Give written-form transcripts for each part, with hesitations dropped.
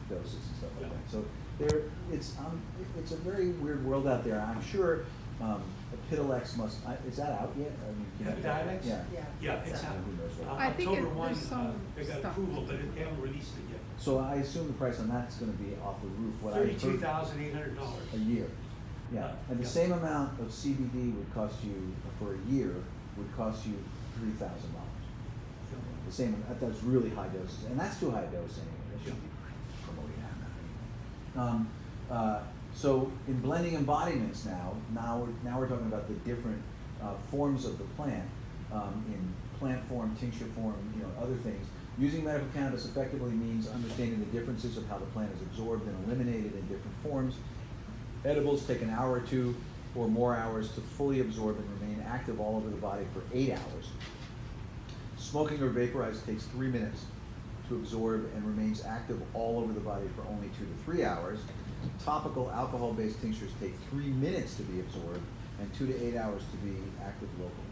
doses and stuff like that. So it's a very weird world out there. I'm sure Epidiolex is that out yet? Epidiolex? Yeah. It's out. Who knows what. I think October there's 1, some they got stuff. approval, but they haven't released it yet. So I assume the price on that's going to be off the roof. What I heard $32,800. a year. Yeah, and the Yeah. same amount of CBD would cost you for a year would cost you $3,000. The same. That's really high doses, and that's too high a dose anyway. That shouldn't be promoting that anyway. So in blending embodiments now we're talking about the different forms of the plant in plant form, tincture form, other things. Using medical cannabis effectively means understanding the differences of how the plant is absorbed and eliminated in different forms. Edibles take an hour or two or more hours to fully absorb and remain active all over the body for 8 hours. Smoking or vaporized takes 3 minutes to absorb and remains active all over the body for only 2 to 3 hours. Topical alcohol-based tinctures take 3 minutes to be absorbed and 2 to 8 hours to be active locally.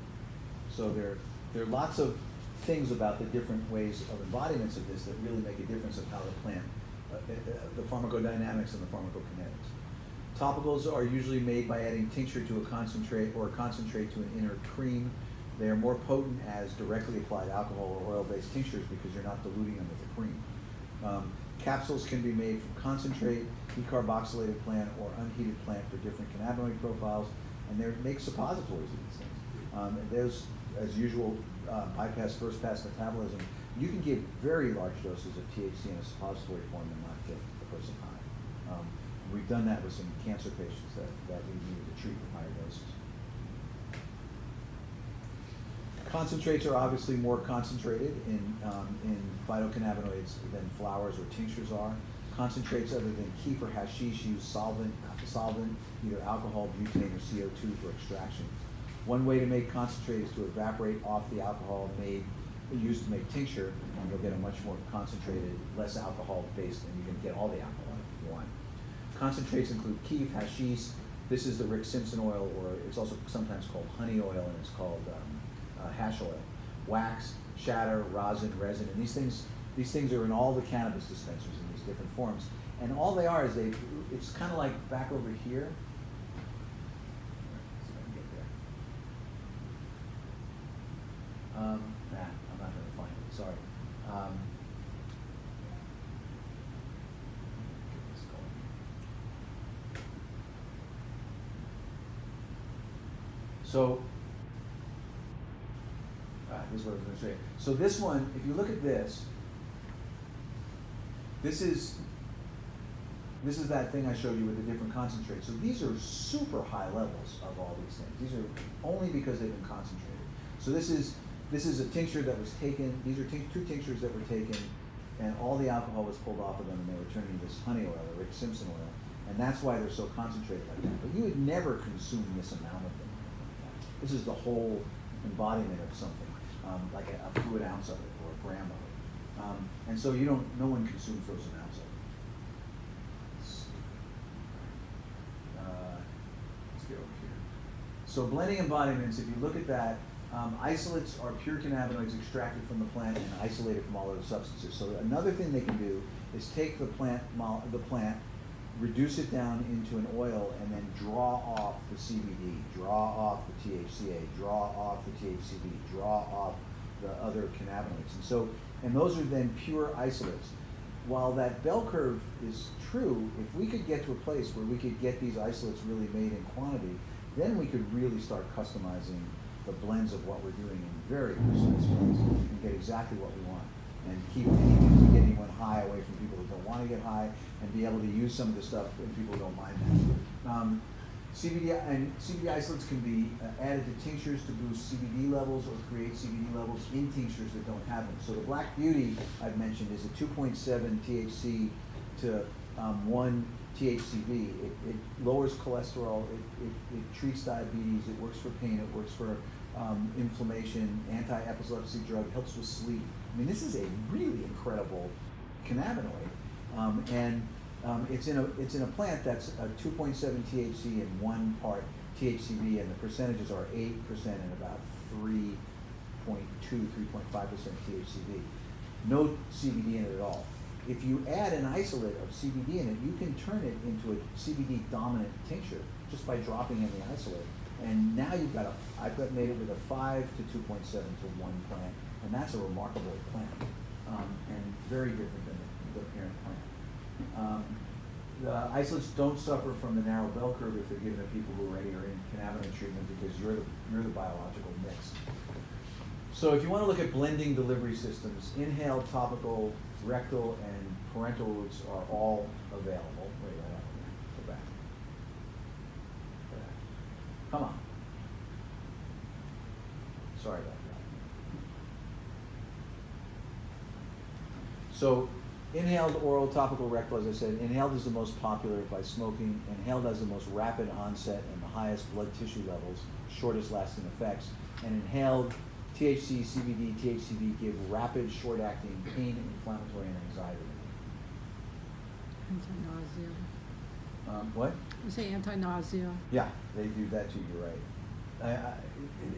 So there are lots of things about the different ways of embodiments of this that really make a difference of how the plant, the pharmacodynamics and the pharmacokinetics. Topicals are usually made by adding tincture to a concentrate or a concentrate to an inert cream. They are more potent as directly applied alcohol or oil-based tinctures because you're not diluting them with the cream. Capsules can be made from concentrate, decarboxylated plant, or unheated plant for different cannabinoid profiles, and they make suppositories of these things. And those, as usual, bypass first-pass metabolism. You can give very large doses of THC in a suppository form and not get the person high. We've done that with some cancer patients that we needed to treat with higher doses. Concentrates are obviously more concentrated in phytocannabinoids than flowers or tinctures are. Concentrates other than kief or hashish use solvent, either alcohol, butane, or CO2 for extraction. One way to make concentrate is to evaporate off the alcohol used to make tincture, and you'll get a much more concentrated, less alcohol-based, and you can get all the alcohol if you want. Concentrates include kief, hashish. This is the Rick Simpson oil, or it's also sometimes called honey oil, and it's called hash oil. Wax, shatter, rosin, resin, and these things are in all the cannabis dispensaries in these different forms. And all they are is it's kind of like back over here. Let's see if I can get there. I'm not going to find it, sorry. Get this going. So, this is what I was going to show you. So this one, if you look at this, this is that thing I showed you with the different concentrates. So these are super high levels of all these things. These are only because they've been concentrated. So this is a tincture that was taken. These are two tinctures that were taken, and all the alcohol was pulled off of them, and they were turned into this honey oil, or Rick Simpson oil, and that's why they're so concentrated like that. But you would never consume this amount of them. This is the whole embodiment of something, like a fluid ounce of it or a gram of it. And so no one consumes those amounts of it. Let's get over here. So blending embodiments, if you look at that, isolates are pure cannabinoids extracted from the plant and isolated from all other substances. So another thing they can do is take the plant, reduce it down into an oil, and then draw off the CBD, draw off the THCA, draw off the THCV, draw off the other cannabinoids. And those are then pure isolates. While that bell curve is true, if we could get to a place where we could get these isolates really made in quantity, then we could really start customizing the blends of what we're doing in very precise ways and get exactly what we want, and keep anyone high away from people who don't want to get high, and be able to use some of the stuff and people who don't mind that. CBD isolates can be added to tinctures to boost CBD levels or create CBD levels in tinctures that don't have them. So the Black Beauty I've mentioned is a 2.7 THC to 1 THCV. It lowers cholesterol, it treats diabetes, it works for pain, it works for inflammation, anti-epilepsy drug, helps with sleep. I mean, this is a really incredible cannabinoid, it's in a plant that's a 2.7 THC and 1 part THCV, and the percentages are 8% and about 3.5% THCV. No CBD in it at all. if you add an isolate of CBD in it, you can turn it into a CBD dominant tincture just by dropping in the isolate. And now you've got I've made it with a 5 to 2.7 to 1 plant, and that's a remarkable plant, and very different than the parent plant. The isolates don't suffer from the narrow bell curve if they're given to people who already are in cannabinoid treatment, because you're the biological mix. So if you want to look at blending delivery systems, inhaled, topical, rectal, and parental routes are all available. Wait, hold on. Go back. Go back. Come on. Sorry about that. So inhaled, oral, topical, rectal, as I said, inhaled is the most popular by smoking. Inhaled has the most rapid onset and the highest blood tissue levels, shortest lasting effects. And inhaled THC, CBD, THCV give rapid, short-acting pain, inflammatory, and anxiety relief. Anti-nausea. What? You say anti-nausea. Yeah, they do that too, you're right.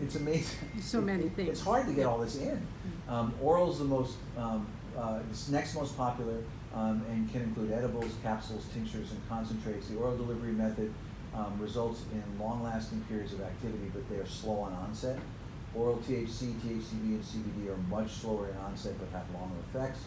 It's amazing. So many things. It's hard to get all this in. Oral's the most, it's next most popular, and can include edibles, capsules, tinctures, and concentrates. The oral delivery method results in long-lasting periods of activity, but they are slow on onset. Oral THC, THCV, and CBD are much slower in onset but have longer effects.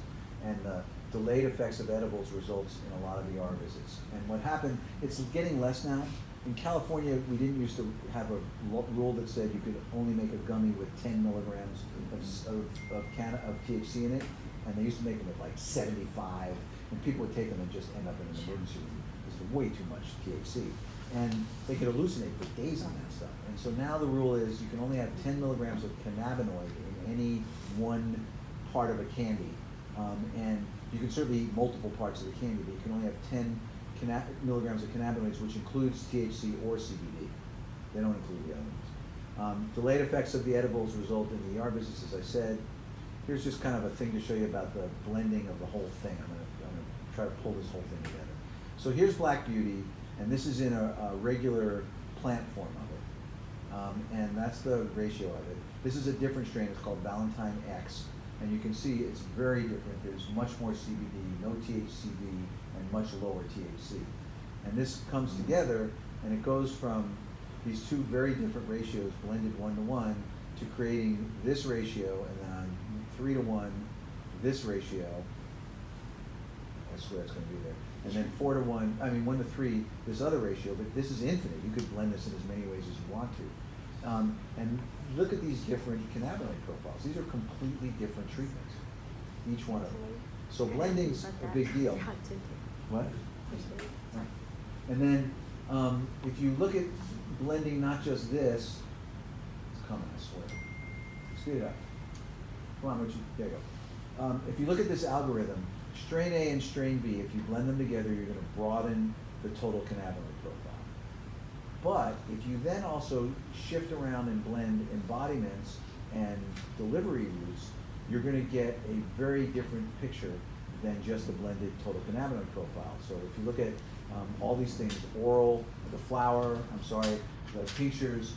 And the delayed effects of edibles results in a lot of ER visits. And what happened, it's getting less now. In California, we didn't used to have a rule that said you could only make a gummy with 10 milligrams of THC in it, and they used to make them at like 75, and people would take them and just end up in an emergency room because there's way too much THC. And they could hallucinate for days on that stuff. And so now the rule is you can only have 10 milligrams of cannabinoid in any one part of a candy. And you can certainly eat multiple parts of the candy, but you can only have 10 milligrams of cannabinoids, which includes THC or CBD. They don't include the other ones. Delayed effects of the edibles result in ER visits, as I said. Here's just kind of a thing to show you about the blending of the whole thing. I'm gonna try to pull this whole thing together. So here's Black Beauty, and this is in a regular plant form of it. And that's the ratio of it. This is a different strain, it's called Valentine X. And you can see it's very different. There's much more CBD, no THCV, and much lower THC. And this comes together, and it goes from these two very different ratios blended 1-to-1 to creating this ratio, and then 3-to-1, this ratio. I swear it's going to be there. And then 4-to-1, 1-to-3, this other ratio, but this is infinite. You could blend this in as many ways as you want to. And look at these different cannabinoid profiles. These are completely different treatments, each one of them. So blending's a big deal. What? And then if you look at blending not just this, it's coming, I swear. Speed it up. Come on, Richie, there you go. If you look at this algorithm, strain A and strain B, if you blend them together, you're going to broaden the total cannabinoid profile. But if you then also shift around and blend embodiments and delivery routes, you're going to get a very different picture than just a blended total cannabinoid profile. So if you look at all these things, oral, the the tinctures,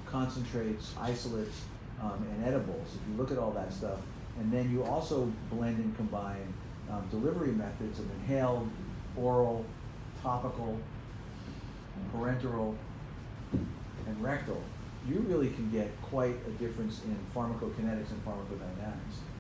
concentrates, isolates, and edibles, if you look at all that stuff, and then you also blend and combine delivery methods of inhaled, oral, topical, parenteral, and rectal, you really can get quite a difference in pharmacokinetics and pharmacodynamics.